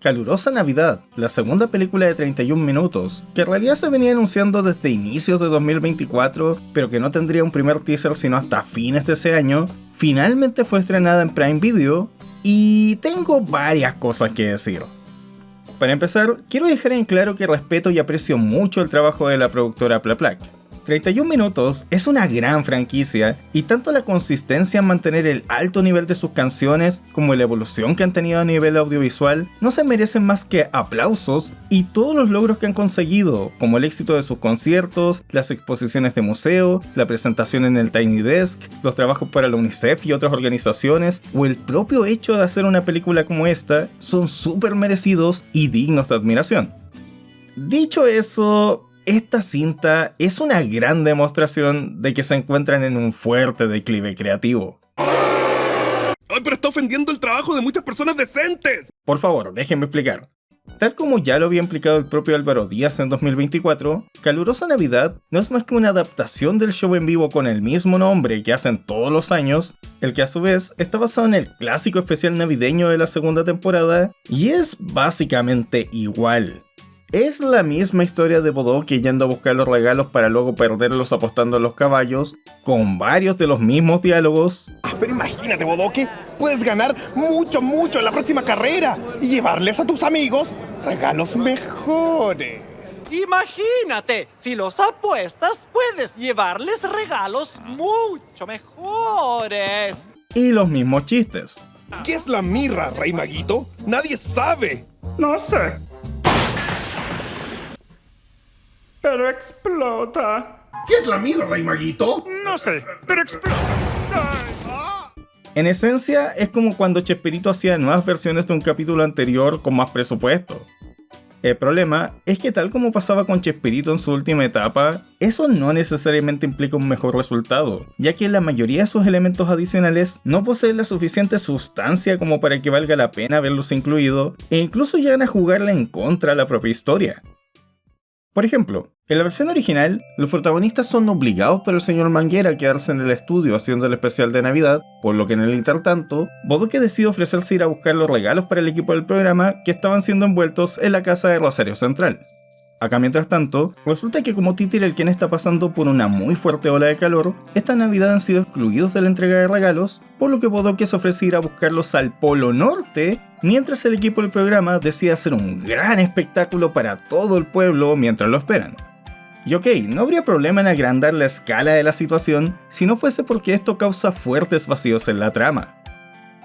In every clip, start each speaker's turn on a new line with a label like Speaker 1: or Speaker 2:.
Speaker 1: Calurosa Navidad, la segunda película de 31 minutos, que en realidad se venía anunciando desde inicios de 2024, pero que no tendría un primer teaser sino hasta fines de ese año, finalmente fue estrenada en Prime Video, y tengo varias cosas que decir. Para empezar, quiero dejar en claro que respeto y aprecio mucho el trabajo de la productora Plaplac. 31 minutos es una gran franquicia y tanto la consistencia en mantener el alto nivel de sus canciones como la evolución que han tenido a nivel audiovisual no se merecen más que aplausos y todos los logros que han conseguido, como el éxito de sus conciertos, las exposiciones de museo, la presentación en el Tiny Desk, los trabajos para la UNICEF y otras organizaciones o el propio hecho de hacer una película como esta son súper merecidos y dignos de admiración. Dicho eso, esta cinta es una gran demostración de que se encuentran en un fuerte declive creativo.
Speaker 2: ¡Ay, pero está ofendiendo el trabajo de muchas personas decentes!
Speaker 1: Por favor, déjenme explicar. Tal como ya lo había implicado el propio Álvaro Díaz en 2024, Calurosa Navidad no es más que una adaptación del show en vivo con el mismo nombre que hacen todos los años, el que a su vez está basado en el clásico especial navideño de la segunda temporada y es básicamente igual. Es la misma historia de Bodoque yendo a buscar los regalos para luego perderlos apostando a los caballos, con varios de los mismos diálogos.
Speaker 2: Pero imagínate, Bodoque, puedes ganar mucho en la próxima carrera y llevarles a tus amigos regalos mejores.
Speaker 3: Imagínate, si los apuestas, puedes llevarles regalos mucho mejores.
Speaker 1: Y los mismos chistes.
Speaker 2: ¿Qué es la mirra, Rey Maguito? Nadie sabe.
Speaker 4: No sé. Pero explota.
Speaker 2: ¿Qué es la mirra, Rey Maguito?
Speaker 4: No sé, pero explota. Ay.
Speaker 1: En esencia, es como cuando Chespirito hacía nuevas versiones de un capítulo anterior con más presupuesto. El problema es que tal como pasaba con Chespirito en su última etapa, eso no necesariamente implica un mejor resultado, ya que la mayoría de sus elementos adicionales no poseen la suficiente sustancia como para que valga la pena verlos incluidos, e incluso llegan a jugarle en contra a la propia historia. Por ejemplo, en la versión original, los protagonistas son obligados por el señor Manguera a quedarse en el estudio haciendo el especial de Navidad, por lo que en el intertanto, Bodoque decide ofrecerse ir a buscar los regalos para el equipo del programa que estaban siendo envueltos en la casa de Rosario Central. Acá mientras tanto, resulta que como Títere el quien está pasando por una muy fuerte ola de calor, esta Navidad han sido excluidos de la entrega de regalos, por lo que Bodoque se ofrece ir a buscarlos al Polo Norte, mientras el equipo del programa decide hacer un gran espectáculo para todo el pueblo mientras lo esperan. Y ok, no habría problema en agrandar la escala de la situación si no fuese porque esto causa fuertes vacíos en la trama.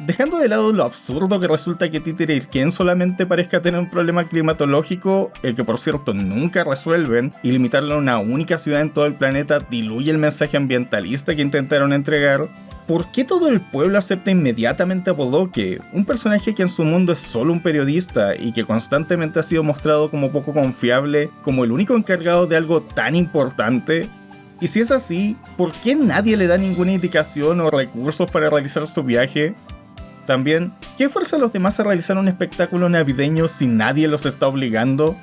Speaker 1: Dejando de lado lo absurdo que resulta que Títere Irquén solamente parezca tener un problema climatológico, el que por cierto nunca resuelven, y limitarlo a una única ciudad en todo el planeta diluye el mensaje ambientalista que intentaron entregar, ¿por qué todo el pueblo acepta inmediatamente a Bodoque, un personaje que en su mundo es solo un periodista y que constantemente ha sido mostrado como poco confiable, como el único encargado de algo tan importante? Y si es así, ¿por qué nadie le da ninguna indicación o recursos para realizar su viaje? También, ¿qué fuerza a los demás a realizar un espectáculo navideño si nadie los está obligando?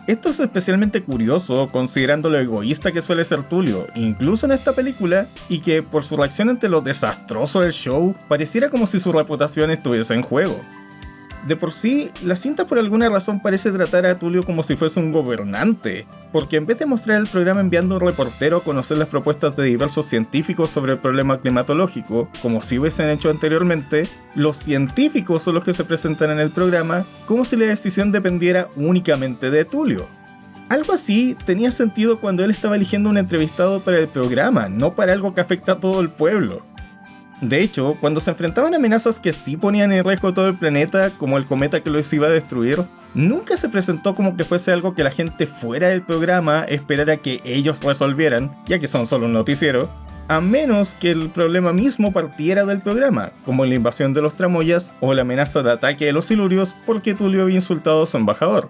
Speaker 1: Esto es especialmente curioso considerando lo egoísta que suele ser Tulio, incluso en esta película, y que por su reacción ante lo desastroso del show, pareciera como si su reputación estuviese en juego. De por sí, la cinta por alguna razón parece tratar a Tulio como si fuese un gobernante, porque en vez de mostrar el programa enviando a un reportero a conocer las propuestas de diversos científicos sobre el problema climatológico, como si hubiesen hecho anteriormente, los científicos son los que se presentan en el programa como si la decisión dependiera únicamente de Tulio. Algo así tenía sentido cuando él estaba eligiendo un entrevistado para el programa, no para algo que afecta a todo el pueblo. De hecho, cuando se enfrentaban a amenazas que sí ponían en riesgo todo el planeta, como el cometa que los iba a destruir, nunca se presentó como que fuese algo que la gente fuera del programa esperara que ellos resolvieran, ya que son solo un noticiero, a menos que el problema mismo partiera del programa, como la invasión de los tramoyas o la amenaza de ataque de los silurios porque Tulio había insultado a su embajador.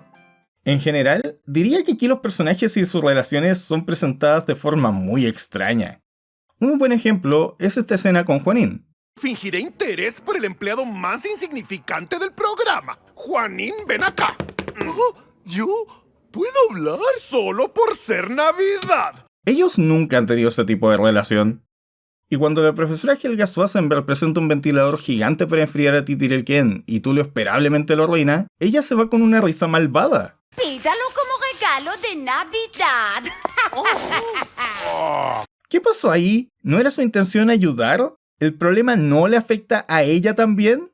Speaker 1: En general, diría que aquí los personajes y sus relaciones son presentadas de forma muy extraña. Un buen ejemplo es esta escena con Juanín.
Speaker 2: Fingiré interés por el empleado más insignificante del programa. Juanín, ven acá. ¿Yo? ¿Puedo hablar? Solo por ser Navidad.
Speaker 1: Ellos nunca han tenido ese tipo de relación. Y cuando la profesora Helga Schwarzenberg presenta un ventilador gigante para enfriar a Titirelquén y Tulio esperablemente lo arruina, ella se va con una risa malvada.
Speaker 5: Pídalo como regalo de Navidad.
Speaker 1: ¿Qué pasó ahí? ¿No era su intención ayudar? ¿El problema no le afecta a ella también?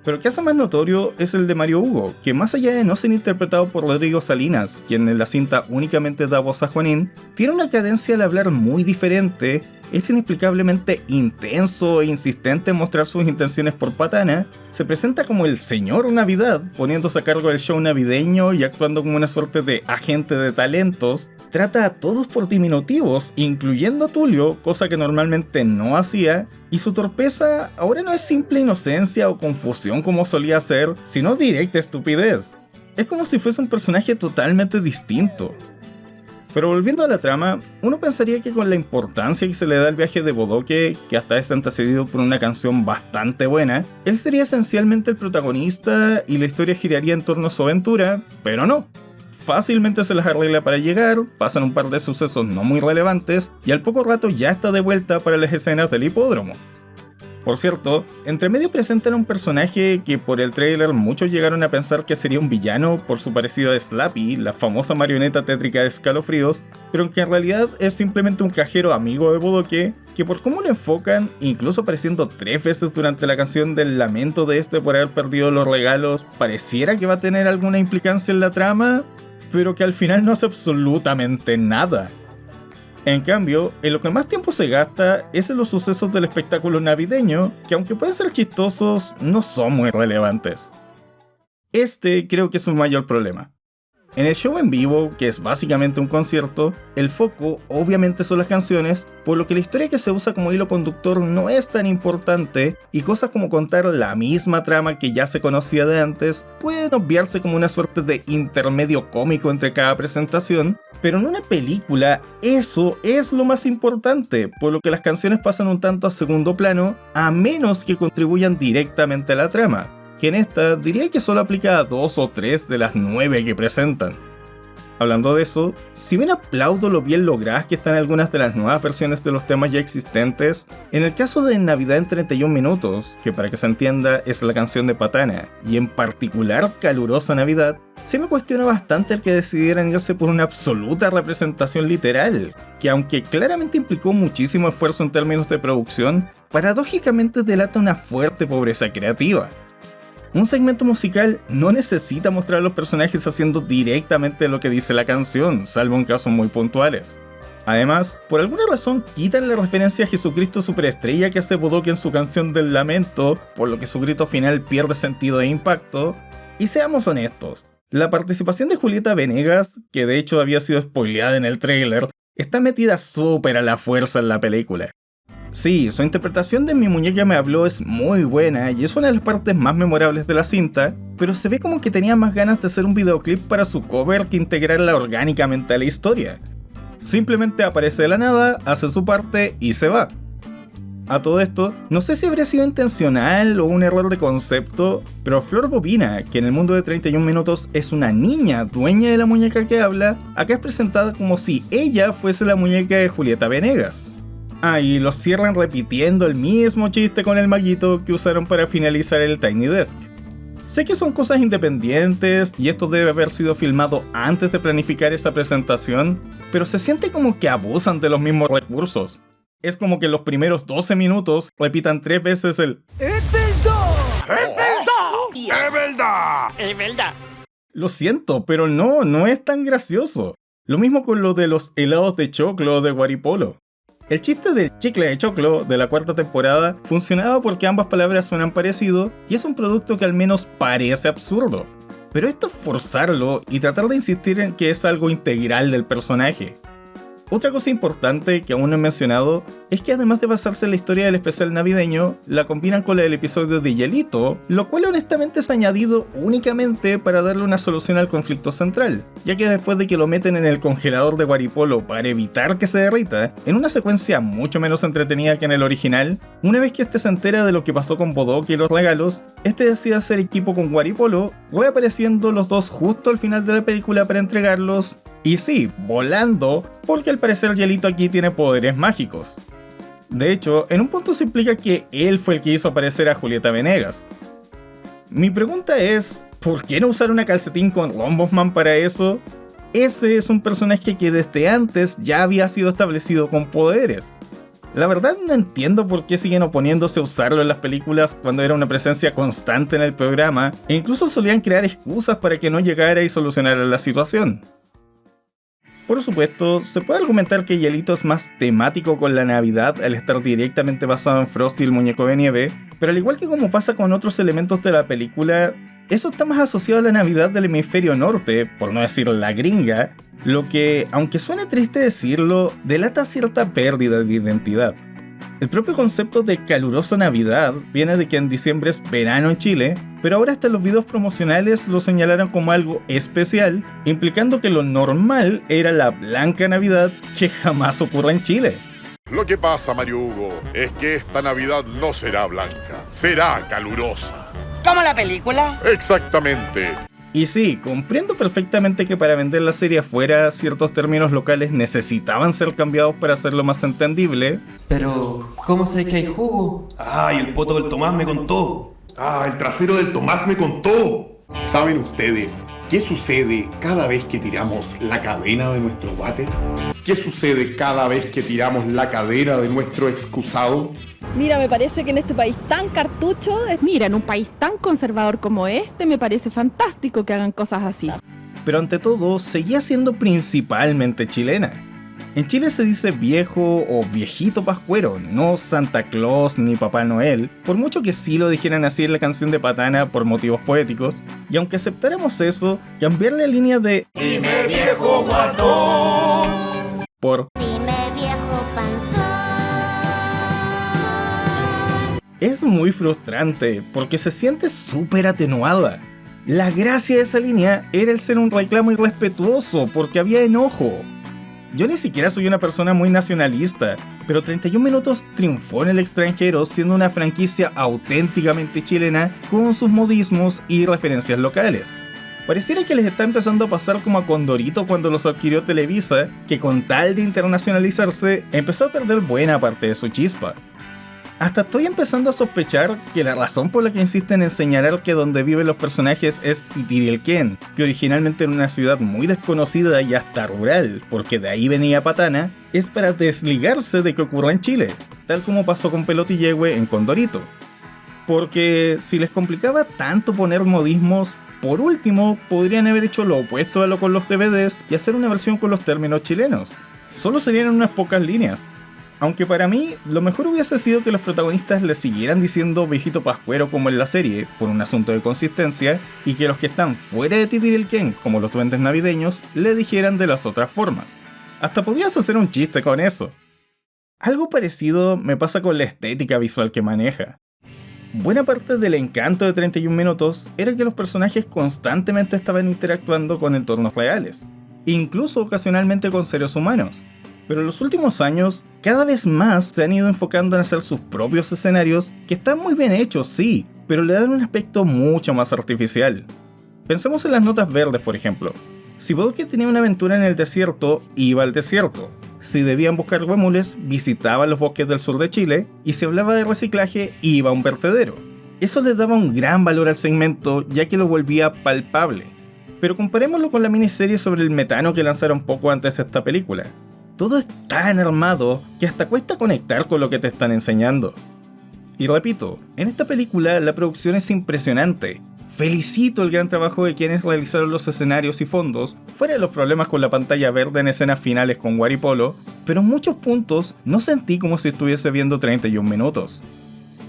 Speaker 1: Pero el caso más notorio es el de Mario Hugo, que más allá de no ser interpretado por Rodrigo Salinas, quien en la cinta únicamente da voz a Juanín, tiene una cadencia al hablar muy diferente, es inexplicablemente intenso e insistente en mostrar sus intenciones por Patana, se presenta como el señor Navidad, poniéndose a cargo del show navideño y actuando como una suerte de agente de talentos, trata a todos por diminutivos, incluyendo a Tulio, cosa que normalmente no hacía, y su torpeza ahora no es simple inocencia o confusión como solía ser, sino directa estupidez. Es como si fuese un personaje totalmente distinto. Pero volviendo a la trama, uno pensaría que con la importancia que se le da al viaje de Bodoque, que hasta es antecedido por una canción bastante buena, él sería esencialmente el protagonista y la historia giraría en torno a su aventura, pero no. Fácilmente se las arregla para llegar, pasan un par de sucesos no muy relevantes y al poco rato ya está de vuelta para las escenas del hipódromo. Por cierto, entre medio presentan a un personaje que por el trailer muchos llegaron a pensar que sería un villano por su parecido a Slappy, la famosa marioneta tétrica de Escalofríos, pero que en realidad es simplemente un cajero amigo de Bodoque, que por cómo lo enfocan, incluso apareciendo 3 veces durante la canción del lamento de este por haber perdido los regalos, pareciera que va a tener alguna implicancia en la trama, pero que al final no hace absolutamente nada. En cambio, en lo que más tiempo se gasta es en los sucesos del espectáculo navideño, que aunque pueden ser chistosos, no son muy relevantes. Este creo que es su mayor problema. En el show en vivo, que es básicamente un concierto, el foco obviamente son las canciones, por lo que la historia que se usa como hilo conductor no es tan importante y cosas como contar la misma trama que ya se conocía de antes pueden obviarse como una suerte de intermedio cómico entre cada presentación, pero en una película eso es lo más importante, por lo que las canciones pasan un tanto a segundo plano a menos que contribuyan directamente a la trama, que en esta diría que solo aplica a 2 o 3 de las 9 que presentan. Hablando de eso, si bien aplaudo lo bien logradas que están algunas de las nuevas versiones de los temas ya existentes, en el caso de Navidad en 31 minutos, que para que se entienda es la canción de Patana, y en particular Calurosa Navidad, se me cuestiona bastante el que decidieran irse por una absoluta representación literal, que aunque claramente implicó muchísimo esfuerzo en términos de producción, paradójicamente delata una fuerte pobreza creativa. Un segmento musical no necesita mostrar a los personajes haciendo directamente lo que dice la canción, salvo en casos muy puntuales. Además, por alguna razón quitan la referencia a Jesucristo Superestrella que hace Bodoque en su canción del lamento, por lo que su grito final pierde sentido e impacto. Y seamos honestos, la participación de Julieta Venegas, que de hecho había sido spoileada en el tráiler, está metida súper a la fuerza en la película. Sí, su interpretación de Mi muñeca me habló es muy buena y es una de las partes más memorables de la cinta, pero se ve como que tenía más ganas de hacer un videoclip para su cover que integrarla orgánicamente a la historia. Simplemente aparece de la nada, hace su parte y se va. A todo esto, no sé si habría sido intencional o un error de concepto, pero Flor Bobina, que en el mundo de 31 minutos es una niña dueña de la muñeca que habla, acá es presentada como si ella fuese la muñeca de Julieta Venegas. Y los cierran repitiendo el mismo chiste con el maguito que usaron para finalizar el Tiny Desk. Sé que son cosas independientes y esto debe haber sido filmado antes de planificar esta presentación, pero se siente como que abusan de los mismos recursos. Es como que en los primeros 12 minutos repitan 3 veces el
Speaker 3: ¡Es verdad!
Speaker 2: ¡Es verdad!
Speaker 3: ¡Es verdad!
Speaker 1: Lo siento, pero no es tan gracioso. Lo mismo con lo de los helados de choclo de Guaripolo. El chiste del chicle de choclo de la 4ª temporada funcionaba porque ambas palabras suenan parecido y es un producto que al menos parece absurdo. Pero esto es forzarlo y tratar de insistir en que es algo integral del personaje. Otra cosa importante que aún no he mencionado es que además de basarse en la historia del especial navideño, la combinan con la del episodio de Hielito, lo cual honestamente es añadido únicamente para darle una solución al conflicto central, ya que después de que lo meten en el congelador de Guaripolo para evitar que se derrita, en una secuencia mucho menos entretenida que en el original, una vez que este se entera de lo que pasó con Bodoque y los regalos, este decide hacer equipo con Guaripolo, reapareciendo los dos justo al final de la película para entregarlos. Y sí, volando, porque al parecer Hielito aquí tiene poderes mágicos. De hecho, en un punto se implica que él fue el que hizo aparecer a Julieta Venegas. Mi pregunta es, ¿por qué no usar una calcetín con Lombosman para eso? Ese es un personaje que desde antes ya había sido establecido con poderes. La verdad no entiendo por qué siguen oponiéndose a usarlo en las películas cuando era una presencia constante en el programa, e incluso solían crear excusas para que no llegara y solucionara la situación. Por supuesto, se puede argumentar que Hielito es más temático con la Navidad al estar directamente basado en Frosty el muñeco de nieve, pero al igual que como pasa con otros elementos de la película, eso está más asociado a la Navidad del hemisferio norte, por no decir la gringa, lo que, aunque suene triste decirlo, delata cierta pérdida de identidad. El propio concepto de calurosa Navidad viene de que en diciembre es verano en Chile, pero ahora hasta los videos promocionales lo señalaron como algo especial, implicando que lo normal era la blanca Navidad que jamás ocurre en Chile.
Speaker 6: Lo que pasa, Mario Hugo, es que esta Navidad no será blanca, será calurosa.
Speaker 7: ¿Como la película?
Speaker 6: Exactamente.
Speaker 1: Y sí, comprendo perfectamente que para vender la serie afuera, ciertos términos locales necesitaban ser cambiados para hacerlo más entendible.
Speaker 8: Pero, ¿cómo sé que hay jugo?
Speaker 9: ¡Ay, el poto del Tomás me contó! ¡Ah, el trasero del Tomás me contó!
Speaker 10: ¿Saben ustedes qué sucede cada vez que tiramos la cadena de nuestro váter? ¿Qué sucede cada vez que tiramos la cadena de nuestro excusado?
Speaker 11: Mira, me parece que en este país tan cartucho... Mira, en un país tan conservador como este, me parece fantástico que hagan cosas así.
Speaker 1: Pero ante todo, seguía siendo principalmente chilena. En Chile se dice viejo o viejito pascuero, no Santa Claus ni Papá Noel, por mucho que sí lo dijeran así en la canción de Patana por motivos poéticos, y aunque aceptáramos eso, cambiarle la línea de
Speaker 2: ¡Dime viejo guatón!
Speaker 1: por
Speaker 5: Dime viejo panzón.
Speaker 1: es muy frustrante porque se siente súper atenuada. La gracia de esa línea era el ser un reclamo irrespetuoso porque había enojo. Yo ni siquiera soy una persona muy nacionalista, pero 31 Minutos triunfó en el extranjero siendo una franquicia auténticamente chilena con sus modismos y referencias locales. Pareciera que les está empezando a pasar como a Condorito cuando los adquirió Televisa, que con tal de internacionalizarse empezó a perder buena parte de su chispa. Hasta estoy empezando a sospechar que la razón por la que insisten en señalar que donde viven los personajes es Titirilquén, que originalmente era una ciudad muy desconocida y hasta rural, porque de ahí venía Patana, es para desligarse de que ocurra en Chile, tal como pasó con Pelotillehue en Condorito. Porque si les complicaba tanto poner modismos, por último podrían haber hecho lo opuesto a lo con los DVDs y hacer una versión con los términos chilenos. Solo serían unas pocas líneas. Aunque para mí, lo mejor hubiese sido que los protagonistas le siguieran diciendo viejito pascuero como en la serie, por un asunto de consistencia, y que los que están fuera de Titirilquén, como los duendes navideños, le dijeran de las otras formas. Hasta podías hacer un chiste con eso. Algo parecido me pasa con la estética visual que maneja. Buena parte del encanto de 31 Minutos era que los personajes constantemente estaban interactuando con entornos reales, incluso ocasionalmente con seres humanos. Pero en los últimos años, cada vez más se han ido enfocando en hacer sus propios escenarios, que están muy bien hechos, sí, pero le dan un aspecto mucho más artificial. Pensemos en las notas verdes, por ejemplo. Si Bouquet tenía una aventura en el desierto, iba al desierto. Si debían buscar huemules, visitaban los bosques del sur de Chile, y si hablaba de reciclaje, iba a un vertedero. Eso le daba un gran valor al segmento, ya que lo volvía palpable. Pero comparémoslo con la miniserie sobre el metano que lanzaron poco antes de esta película. Todo es tan armado que hasta cuesta conectar con lo que te están enseñando. Y repito, en esta película la producción es impresionante. Felicito el gran trabajo de quienes realizaron los escenarios y fondos, fuera de los problemas con la pantalla verde en escenas finales con Waripolo, pero en muchos puntos no sentí como si estuviese viendo 31 Minutos.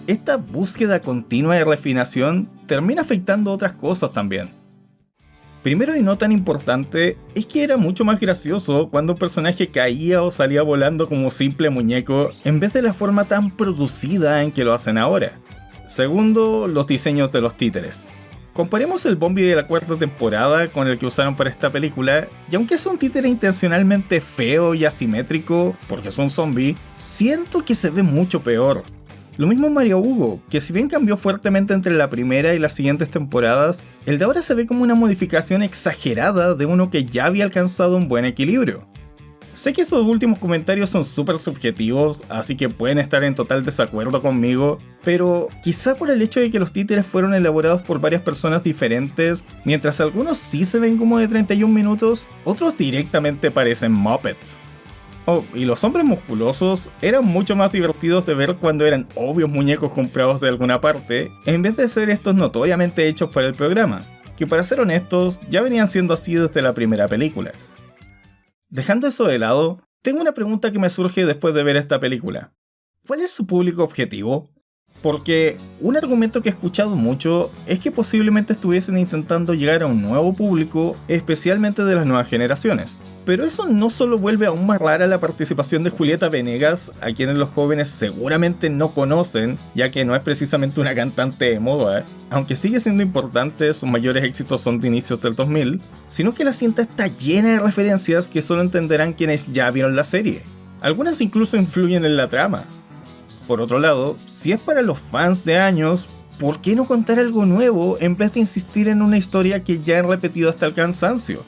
Speaker 1: Esta búsqueda continua de refinación termina afectando otras cosas también. Primero y no tan importante, es que era mucho más gracioso cuando un personaje caía o salía volando como simple muñeco en vez de la forma tan producida en que lo hacen ahora. Segundo, los diseños de los títeres. Comparemos el Bombi de la cuarta temporada con el que usaron para esta película, y aunque es un títere intencionalmente feo y asimétrico, porque es un zombie, siento que se ve mucho peor. Lo mismo Mario Hugo, que si bien cambió fuertemente entre la primera y las siguientes temporadas, el de ahora se ve como una modificación exagerada de uno que ya había alcanzado un buen equilibrio. Sé que esos últimos comentarios son súper subjetivos, así que pueden estar en total desacuerdo conmigo, pero quizá por el hecho de que los títeres fueron elaborados por varias personas diferentes, mientras algunos sí se ven como de 31 minutos, otros directamente parecen Muppets. Oh, y los hombres musculosos eran mucho más divertidos de ver cuando eran obvios muñecos comprados de alguna parte, en vez de ser estos notoriamente hechos para el programa, que para ser honestos ya venían siendo así desde la primera película. Dejando eso de lado, tengo una pregunta que me surge después de ver esta película. ¿Cuál es su público objetivo? Porque un argumento que he escuchado mucho es que posiblemente estuviesen intentando llegar a un nuevo público, especialmente de las nuevas generaciones. Pero eso no solo vuelve aún más rara la participación de Julieta Venegas, a quienes los jóvenes seguramente no conocen, ya que no es precisamente una cantante de moda, aunque sigue siendo importante, sus mayores éxitos son de inicios del 2000, sino que la cinta está llena de referencias que solo entenderán quienes ya vieron la serie. Algunas incluso influyen en la trama. Por otro lado, si es para los fans de años, ¿por qué no contar algo nuevo en vez de insistir en una historia que ya han repetido hasta el cansancio?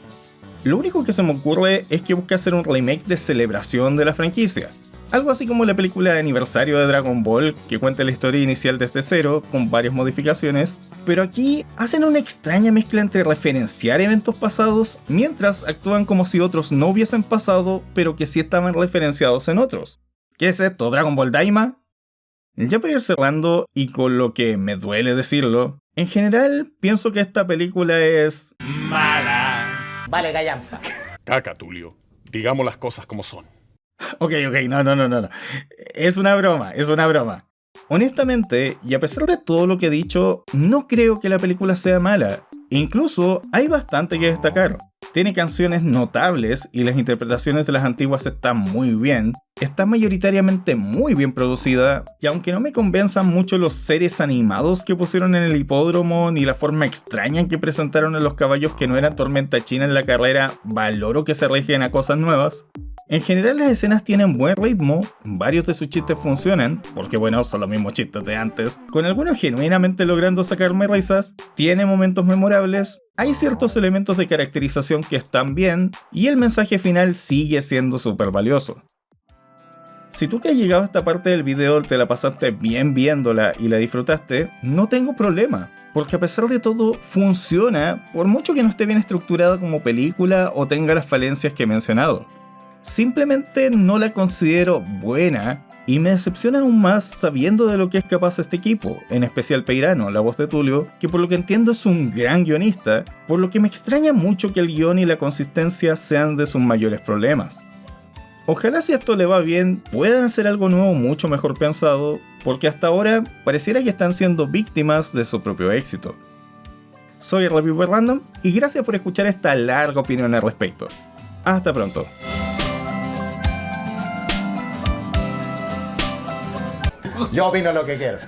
Speaker 1: Lo único que se me ocurre es que busca hacer un remake de celebración de la franquicia. Algo así como la película de aniversario de Dragon Ball, que cuenta la historia inicial desde cero, con varias modificaciones, pero aquí hacen una extraña mezcla entre referenciar eventos pasados, mientras actúan como si otros no hubiesen pasado, pero que sí estaban referenciados en otros. ¿Qué es esto, Dragon Ball Daima? Ya para ir cerrando, y con lo que me duele decirlo, en general pienso que esta película es... mala.
Speaker 2: Vale, gallampa.
Speaker 6: Caca, Tulio. Digamos las cosas como son.
Speaker 1: Ok, no. Es una broma. Honestamente, y a pesar de todo lo que he dicho, no creo que la película sea mala. Incluso hay bastante que destacar. Tiene canciones notables y las interpretaciones de las antiguas están muy bien. Está mayoritariamente muy bien producida, y aunque no me convenzan mucho los seres animados que pusieron en el hipódromo ni la forma extraña en que presentaron a los caballos que no eran Tormenta China en la carrera, valoro que se arriesguen a cosas nuevas. En general las escenas tienen buen ritmo, varios de sus chistes funcionan, porque bueno, son los mismos chistes de antes, con algunos genuinamente logrando sacarme risas, tiene momentos memorables, hay ciertos elementos de caracterización que están bien, y el mensaje final sigue siendo súper valioso. Si tú que has llegado a esta parte del video te la pasaste bien viéndola y la disfrutaste, no tengo problema, porque a pesar de todo funciona, por mucho que no esté bien estructurada como película o tenga las falencias que he mencionado. Simplemente no la considero buena y me decepciona aún más sabiendo de lo que es capaz este equipo, en especial Peirano, la voz de Tulio, que por lo que entiendo es un gran guionista, por lo que me extraña mucho que el guión y la consistencia sean de sus mayores problemas. Ojalá si esto le va bien puedan hacer algo nuevo mucho mejor pensado, porque hasta ahora pareciera que están siendo víctimas de su propio éxito. Soy el Reviewer Random y gracias por escuchar esta larga opinión al respecto. Hasta pronto.
Speaker 2: Yo opino lo que quiero.